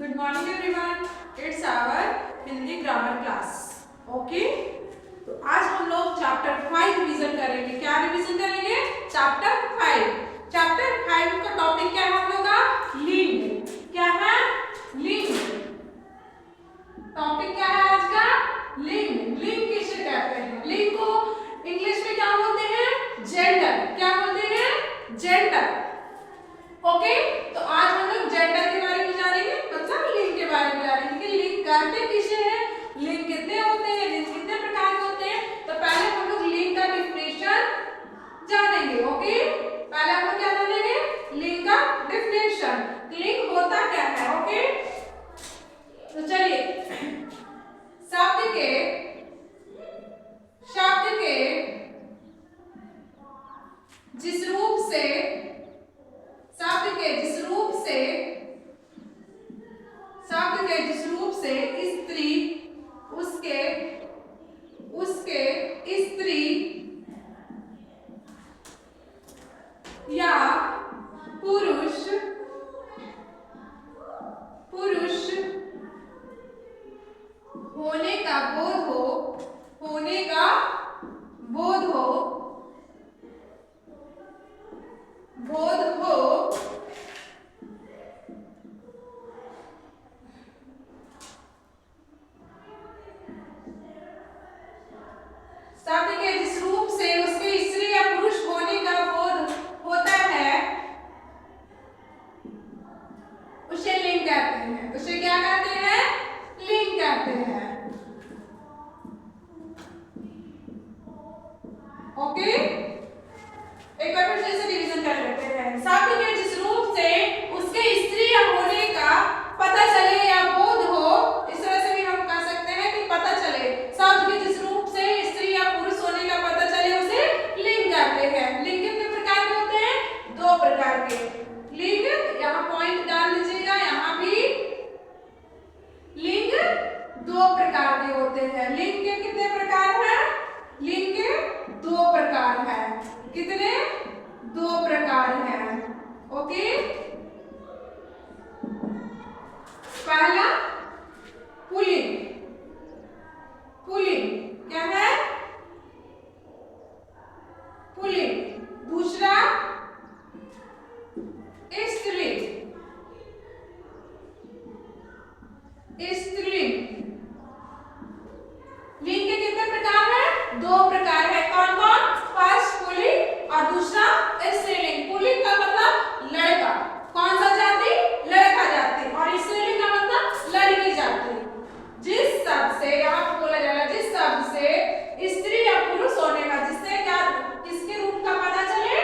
Good morning everyone. It's our Hindi grammar class. Okay, तो आज हम लोग चैप्टर 5 रिवीजन करेंगे. क्या रिवीजन करेंगे? चैप्टर 5. चैप्टर 5 का टॉपिक क्या है हम लोग का? लिंग. क्या है? लिंग. टॉपिक क्या है आज का? लिंग. लिंग किसे कहते हैं? लिंग को इंग्लिश में क्या बोलते हैं? जेंडर. क्या बोलते हैं? जेंडर. ओके, तो आज हम लोग जेंडर के बारे में जानेंगे, मतलब लिंग के बारे में जानेंगे कि लिंग करते किसे हैं, लिंग कितने होते हैं, लिंग कितने प्रकार के होते हैं. तो पहले हम लोग लिंग का डिफिनेशन जानेंगे. ओके, पहले हम लोग क्या जानेंगे? लिंग का डिफिनेशन. लिंग होता क्या है? ओके, तो चलिए शब्द के जिस रूप से शब्द के जिस रूप से स्त्री उसके स्त्री या पुरुष होने का बोध हो शब्द के जिस रूप से उसके स्त्री या पुरुष होने का बोध होता है उसे लिंग कहते हैं. उसे क्या कहते हैं? लिंग कहते हैं. ओके, एक बार फिर से रिवीजन कर लेते हैं. शब्द के जिस रूप से उसके स्त्री या होने का पता चले या बोध हो, इस तरह से भी हम कह सकते हैं कि पता चले. शब्द के जिस रूप से स्त्री या पुरुष होने का पता चले उसे लिंग कहते हैं. लिंग कितने प्रकार के होते हैं? 2 प्रकार के. लिंग, यहाँ पॉइंट डाल लीजिएगा, यहाँ भी लिंग 2 प्रकार के होते हैं. लिंग के कितने प्रकार हैं? लिंग के 2 प्रकार हैं. कितने? 2 प्रकार हैं. ओके, पहला पुल्लिंग. पुल्लिंग क्या है? पुल्लिंग. दूसरा स्त्रीलिंग. स्त्रीलिंग. लिंग के कितने प्रकार हैं? 2 प्रकार है. कौन कौन? फर्स्ट पुल्लिंग और दूसरा स्त्रीलिंग. पुल्लिंग का मतलब लड़का, कौन सा जाति? लड़का जाति. और स्त्रीलिंग का मतलब लड़की जाति. जिस शब्द से यहाँ पे बोला जा रहा है, जिस शब्द से स्त्री या पुरुष होने का, जिससे क्या किसके रूप का पता चले,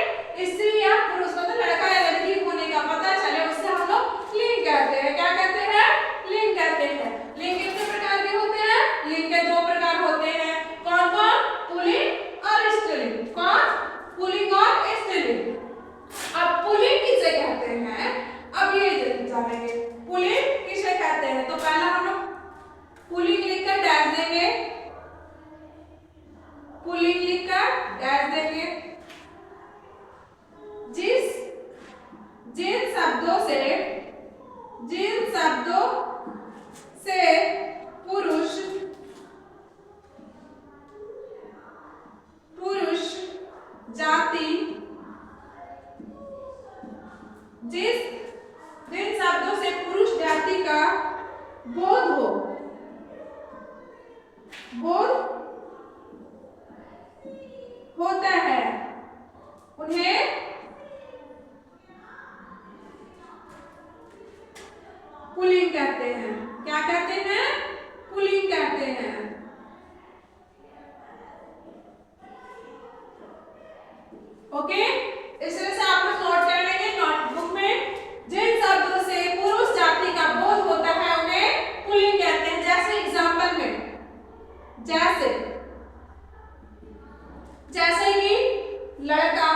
स्त्री या पुरुष मतलब लड़का या लड़की होने का पता चले, उससे हम लोग लिंग कहते हैं. क्या कहते हैं? लिंग कहते हैं. लिंग कितने प्रकार के होते हैं? लिंग के 2 प्रकार होते हैं. कौन कौन? पुल्लिंग और स्त्रीलिंग. कौन? पुल्लिंग और स्त्रीलिंग. अब पुल्लिंग किसे कहते हैं? अब ये जानेंगे पुल्लिंग किसे कहते हैं. तो पहला हम लोग पुल्लिंग लिखकर डैश देंगे. पुल्लिंग लिखकर डैश देंगे. जिन शब्दों से पुरुष जाति जिन शब्दों से पुरुष जाति का बोध होता है उन्हें पुल्लिंग कहते हैं. क्या कहते हैं? पुल्लिंग कहते हैं. ओके, इस तरह से आप लोग नोट कर लेंगे नोटबुक में. जिन शब्दों से पुरुष जाति का बोध होता है उन्हें पुल्लिंग कहते हैं. जैसे एग्जांपल में, जैसे कि लड़का,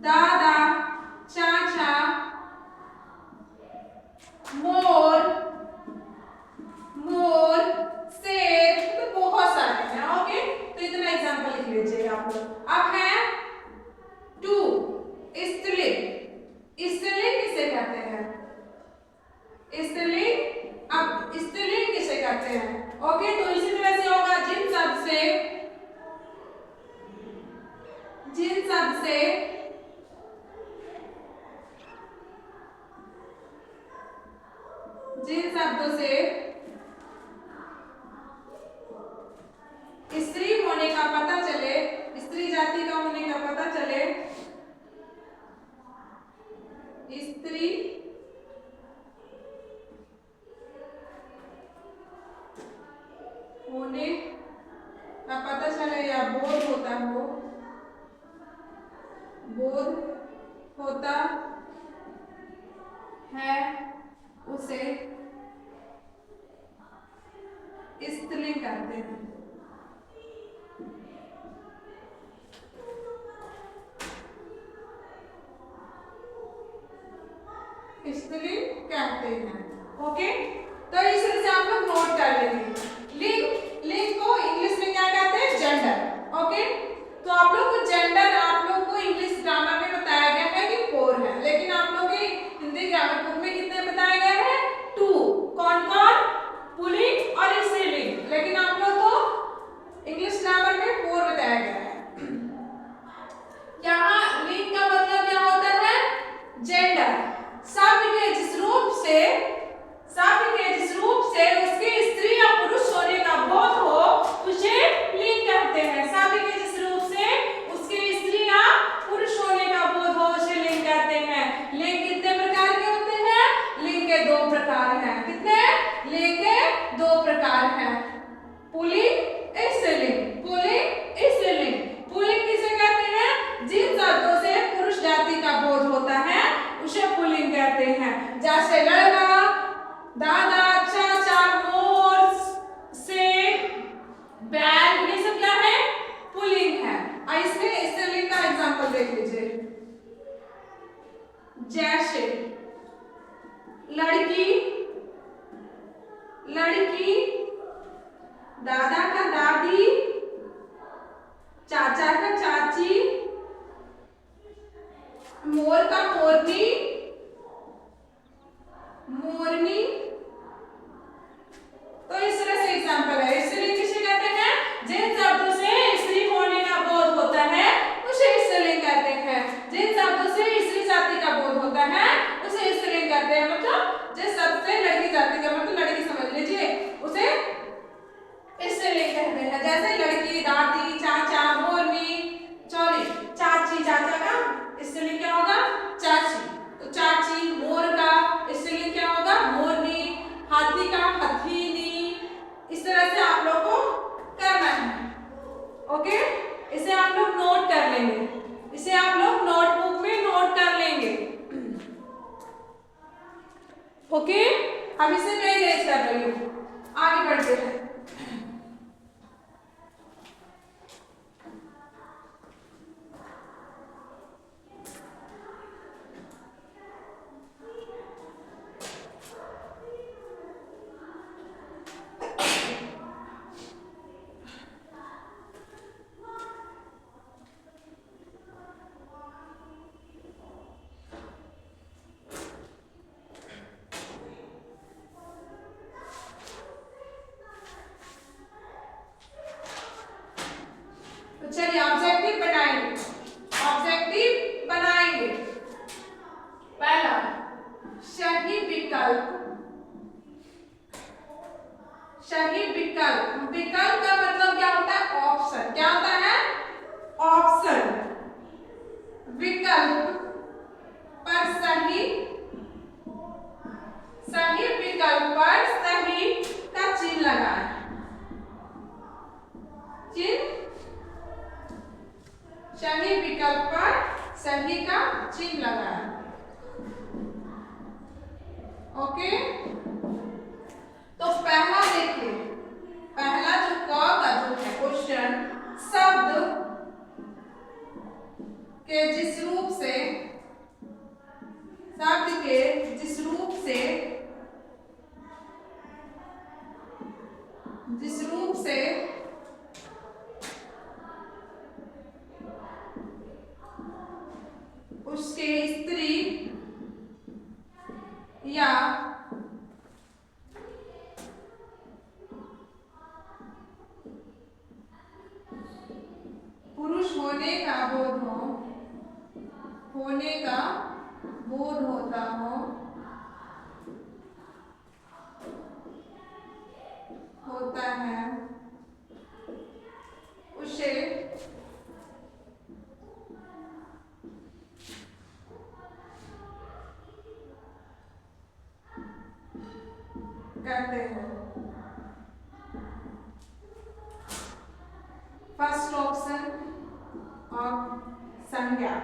दादा, चाचा, मोर, शेर, तो बहुत सारे हैं. ओके, तो इतना हैं। ओके, तो इसी तरह से होगा जिन शब्द से जिन शब्दों से स्त्री होने का पता चले, स्त्री जाति का होने का पता चले, स्त्री होने का पता चले या बोध होता हो, बोध होता है, उसे स्त्रीलिंग कहते हैं। स्त्रीलिंग कहते हैं। ओके, तो इस तरह से आप लोग नोट कर लेंगे। लिंग, लिंग को इंग्लिश में क्या कहते हैं? जेंडर। ओके, तो आप लोग को जेंडर आप लोग को इंग्लिश ग्रामर में बताया गया है कि 4 है, लेकिन आप लोग के हिंदी ग्रामर बुक में कितने बताया गया है? 2। कौन कौन? पुल्लिंग और स्त्रीलिंग, लेकिन आप लोग को इंग्लिश ग्रामर में 4 बताया गया है। यहाँ लिंग का मतलब क्या होता है? जेंडर। शब्द के जिस रूप से उसके स्त्री या पुरुष होने का बोध हो, उसे लिंग कहते हैं। शब्द के जिस रूप से उसके स्त्री या पुरुष होने का बोध हो, उसे लिंग कहते हैं। लिंग कितने प्रकार के होते हैं? लिंग के 2 प्रकार हैं। कितने? लिंग के 2 प्रकार हैं, पुल्लिंग, स्त्रीलिंग। पुल्लिंग, स्त्रीलिंग। पुल्लिंग किसे कहते हैं? जिन शब्दों से पुरुष जाति का बोध होता है उसे पुल्लिंग कहते हैं। जैसे लड़का, दादा, चाचा, मोर, शेर, बैल, ये सब क्या है? पुल्लिंग है। इसमें स्त्रीलिंग का एग्जांपल देख लीजिए। जैसे लड़की, लड़की, दादा का दादी, चाचा का चाची, मोर का मोरनी, मोरनी। तो इस तरह से एग्जांपल है। स्त्रीलिंग किसे कहते हैं? जिन शब्दों से स्त्री होने का बोध होता है उसे स्त्रीलिंग कहते हैं। जिन शब्दों से स्त्री जाति का बोध होता है उसे स्त्रीलिंग कहते हैं। मतलब जिस शब्द से लड़की जाति का मतलब लड़की समझ लीजिए, उसे स्त्रीलिंग कहते हैं। जैसे लड़की, दादी, चाचा, मोरनी, सॉरी चाची, चाचा का स्त्रीलिंग क्या होगा? चाची। तो चाची, मोर का स्त्रीलिंग क्या होगा? मोरनी, हाथी का हथीनी। इस तरह से आप लोग को करना है। ओके, इसे आप लोग नोट कर लेंगे, इसे आप लोग नोटबुक में नोट कर लेंगे। ओके, अब इसे मैं इरेज कर रही हूँ। आगे बढ़ते हैं। चलिए ऑब्जेक्टिव बनाएंगे, ऑब्जेक्टिव बनाएंगे। पहला, सही विकल्प। सही विकल्प, विकल्प का मतलब क्या होता है? ऑप्शन। क्या होता है? ऑप्शन। विकल्प पर सही, सही विकल्प पर सही का चिन्ह लगाएं। चिन्ह, सही विकल्प पर सही का चिन्ह लगाएं। ओके, तो पहला देखिए, पहला जो क का जो है क्वेश्चन, शब्द के जिस रूप से, शब्द के जिस रूप से, जिस रूप से उसके स्त्री या का बोध हो, होने का बोध होता हो, होता है, उसे कहते हैं। फर्स्ट ऑप्शन और संज्ञा।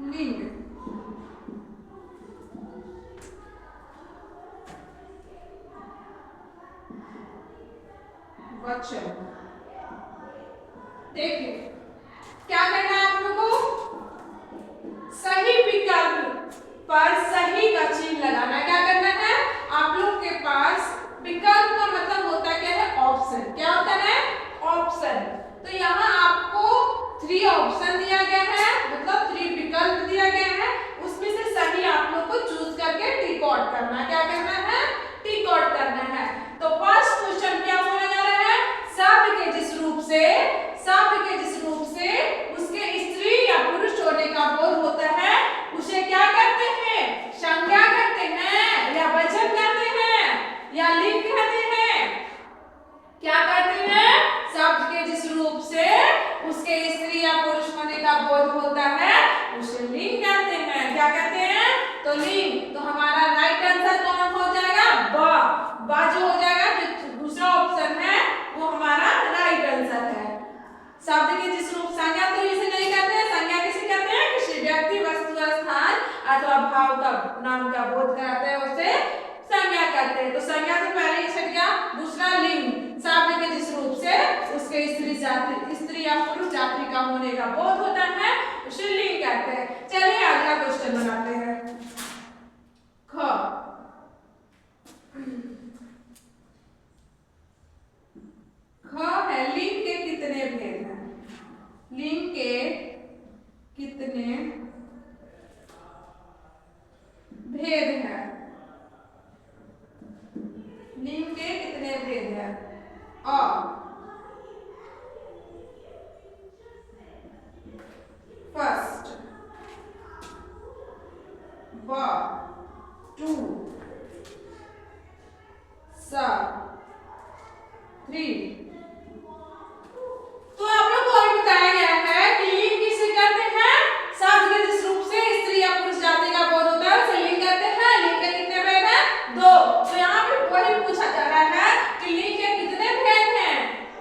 लिंग, वचन। देखिए क्या करना है आप लोगों को, सही विकल्प पर सही का चिन्ह लगाना है। क्या करना है, आप लोग के पास विकल्प का मतलब होता क्या है, ऑप्शन। क्या होता है, ऑप्शन। तो यहाँ आपको 3 ऑप्शन दिया गया है, मतलब 3 विकल्प दिया गया है, उसमें से सही आप लोग को चूज करके टिक आउट करना है। क्या करना है, टिक आउट करना है। तो फर्स्ट क्वेश्चन क्या बोला जा रहा है, शब्द के जिस रूप से उसके स्त्री या पुरुष होने का बोध होता है, उसे क्या करते हैं, संज्ञा कहते हैं, या वचन कहते हैं, या लिंग कहते हैं। क्या कहते हैं, शब्द के जिस रूप से उसके स्त्री या पुरुष होने का बोध होता है, उसे लिंग कहते हैं। क्या कहते हैं, तो लिंग। तो हमारा राइट आंसर कौन हो जाएगा, बा जो हो जाएगा, जो दूसरा ऑप्शन है वो हमारा राइट आंसर है। शब्द के जिस रूप, संज्ञा तो इसे नहीं कहते हैं, संज्ञा किसे कहते हैं, किसी व्यक्ति, वस्तु, स्थान अथवा भाव का नाम का बोध कराते हैं, उसे संज्ञा कहते हैं। तो संज्ञा तो पहले ही छट गया। दूसरा लिंग, शब्द के जिस रूप से उसके स्त्री या पुरुष जाति का होने का बोध होता है, उसे लिंग कहते हैं। चलिए अगला क्वेश्चन बनाते हैं। ख है लिंग के कितने भेद हैं, लिंग के कितने भेद हैं, लिंग के कितने भेद हैं। फर्स्ट, ब, टू, स, 3। तो आप लोग को अभी बताया गया है कि लिंग किसे कहते हैं, शब्द के जिस रूप से स्त्री या पुरुष जाति का बोध होता है, उसे लिंग कहते हैं। लिंग के कितने भेद हैं, 2। तो यहाँ पे वही पूछा जा रहा है कि लिंग के कितने भेद हैं,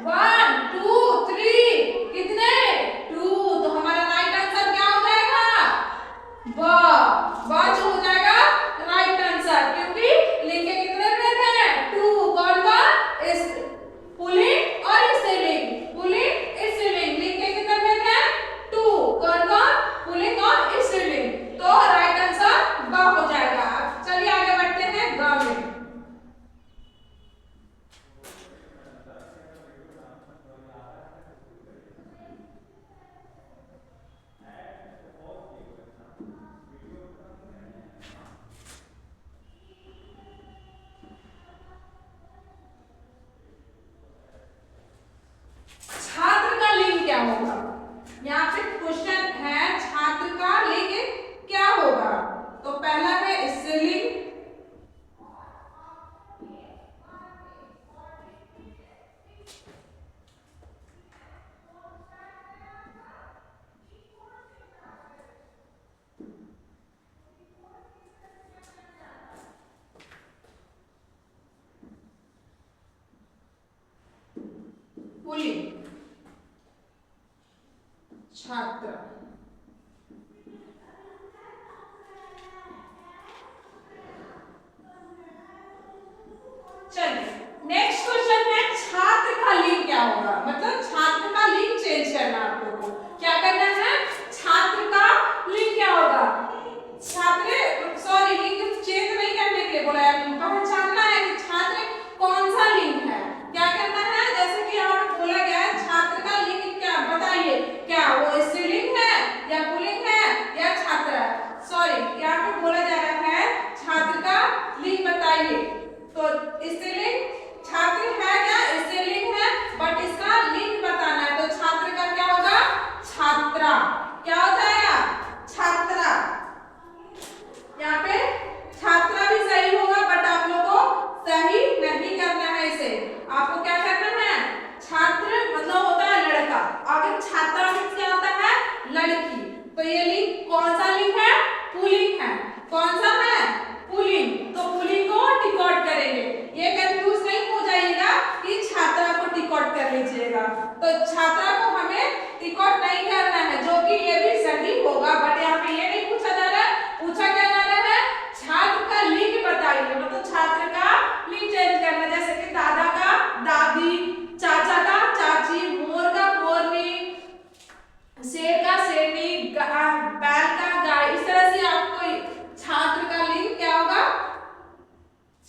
1 2 3। कितने, 2। तो हमारा राइट आंसर क्या हो जाएगा, ब जो हो जाएगा राइट आंसर, क्योंकि लिंग के कितने भेद हैं, 2। कौन कौन, पुल्लिंग और स्त्रीलिंग, पुल्लिंग स्त्रीलिंग। लिंग के कितने भेद हैं, 2। कौन कौन, पुल्लिंग और स्त्रीलिंग। तो राइट आंसर ब हो जाएगा। चलिए आगे बढ़ते हैं ग में।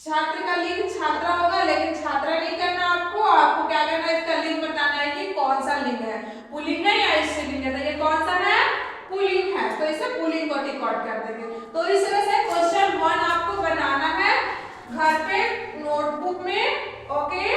छात्र का लिंग छात्रा होगा, लेकिन छात्रा नहीं करना आपको। आपको क्या करना है, इसका लिंग बताना है कि कौन सा लिंग है, पुल्लिंग है या स्त्रीलिंग है। तो ये कौन सा है, पुल्लिंग है, तो इसे पुल्लिंग को टिक आउट कर देंगे। तो इस तरह से क्वेश्चन 1 आपको बनाना है घर पे नोटबुक में। ओके,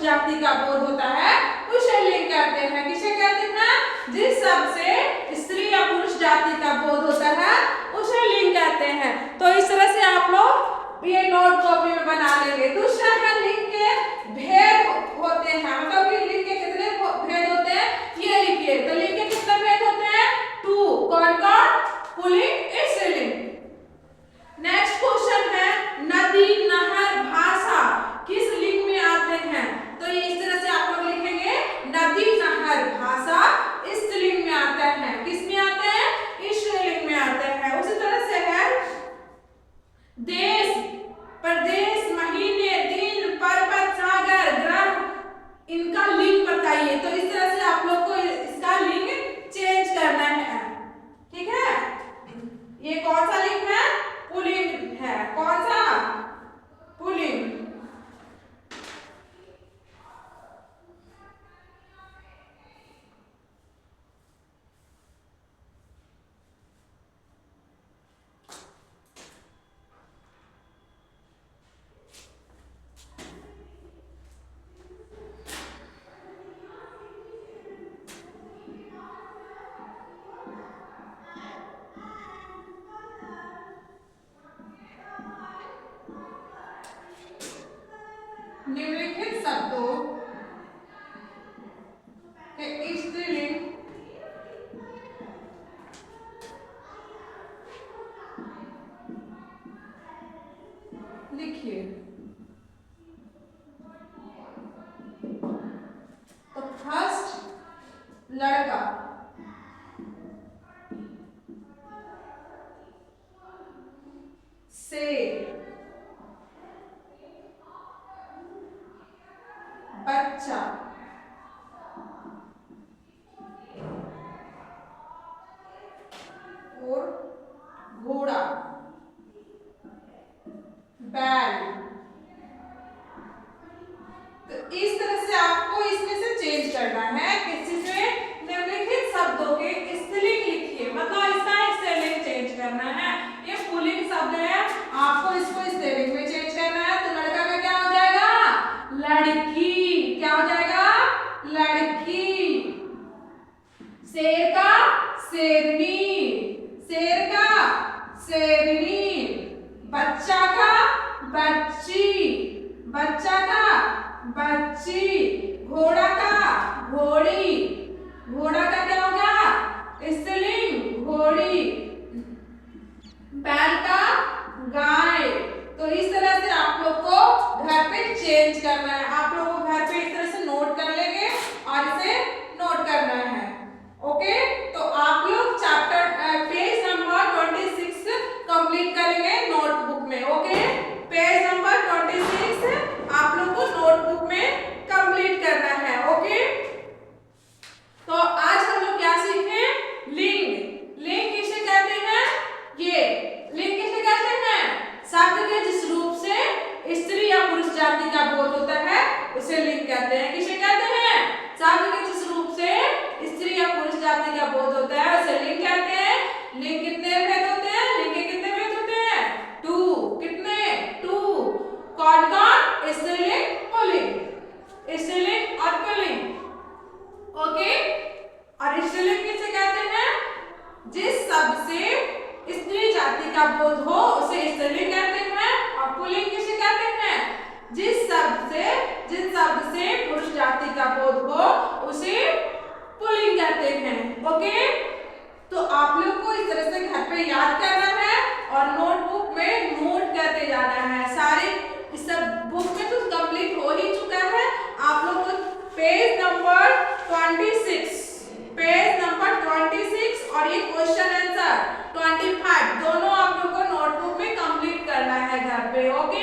जाति का बोध होता है उसे लिंग कहते हैं। किसे कहते हैं, जिस शब्द से स्त्री या पुरुष जाति का बोध होता है उसे लिंग कहते हैं। तो इस तरह से आप लोग ये नोट कॉपी में बना लेंगे। दूसरा है लिंग के भेद होते हैं, मतलब कि लिंग के कितने भेद होते हैं ये लिखिए। तो लिंग के कितने भेद होते हैं, 2। कौन कौन, पुल्लिंग स्त्रीलिंग। नेक्स्ट क्वेश्चन है नदी नहर भाषा किस लिंग में आते हैं। तो इस तरह से आप लोग लिखेंगे नदी नहर भाषा स्त्रीलिंग में आते हैं। किस में आते हैं, स्त्रीलिंग में आते हैं। उसी तरह से है देश प्रदेश महीने दिन पर्वत सागर ग्रह, इनका लिंग बताइए। तो इस तरह से आप लोग को इसका लिंग चेंज करना है, ठीक है। ये कौन सा लिंग है, पुल्लिंग है। कौन सा, पुल्लिंग। निम्नलिखित शब्दों के स्त्रीलिंग लिखिए। तो फर्स्ट लड़का, शेर, बच्चा, और घोड़ा, बैल। तो इस तरह से आपको इसमें से चेंज करना है। किसी से निम्नलिखित शब्दों के स्त्रीलिंग लिखिए, मतलब इसका स्त्रीलिंग चेंज करना है। ये पुल्लिंग शब्द है, आपको इसको स्त्रीलिंग में चेंज करना है। तो लड़का का क्या हो जाएगा, लड़की। क्या हो जाएगा, लड़की। शेर का शेरनी, शेर का शेरनी। बच्चा का बच्ची, बच्चा का बच्ची। घोड़ा का घोड़ी, घोड़ा का क्या होगा, स्त्रीलिंग घोड़ी। बैल का गाय। तो इस तरह से आप लोग को घर पे चेंज करना है। आप लोग को घर पे इस तरह से नोट कर लेंगे और इसे नोट करना है। ओके, तो आप लोग चैप्टर पेज नंबर 26 कंप्लीट करेंगे नोटबुक में। ओके, पेज नंबर 26 आप लोग को नोटबुक में कंप्लीट करना है। ओके, तो आज हम लोग क्या सीखे, लिंग। लिंग किसे कहते हैं, ये लिंग किसे कहते हैं, शब्द के जिस रूप से स्त्री या पुरुष जाति का बोध होता है उसे लिंग कहते हैं। किसे कहते हैं, शब्द के जिस रूप से स्त्री या पुरुष जाति का बोध होता है उसे लिंग कहते हैं। लिंग कितने भेद होते हैं, लिंग के कितने भेद होते हैं, 2। कितने, 2। कौन कौन, स्त्रीलिंग पुल्लिंग, स्त्रीलिंग और पुल्लिंग। ओके, और स्त्रीलिंग किसे कहते हैं, जिस शब्द से स्त्री जाति का बोध हो उसे स्त्रीलिंग कहते हैं। और पुल्लिंग किसे कहते हैं, जिस शब्द से करते हैं। ओके, तो आप लोग को इस तरह से घर पे याद करना है और नोटबुक में नोट करते जाना है। सारे इस सब बुक में तो कंप्लीट हो ही चुका है। आप लोग को पेज नंबर 26, पेज नंबर 26 और ये क्वेश्चन आंसर 25 दोनों आप लोग को नोटबुक में कंप्लीट करना है घर पे। ओके,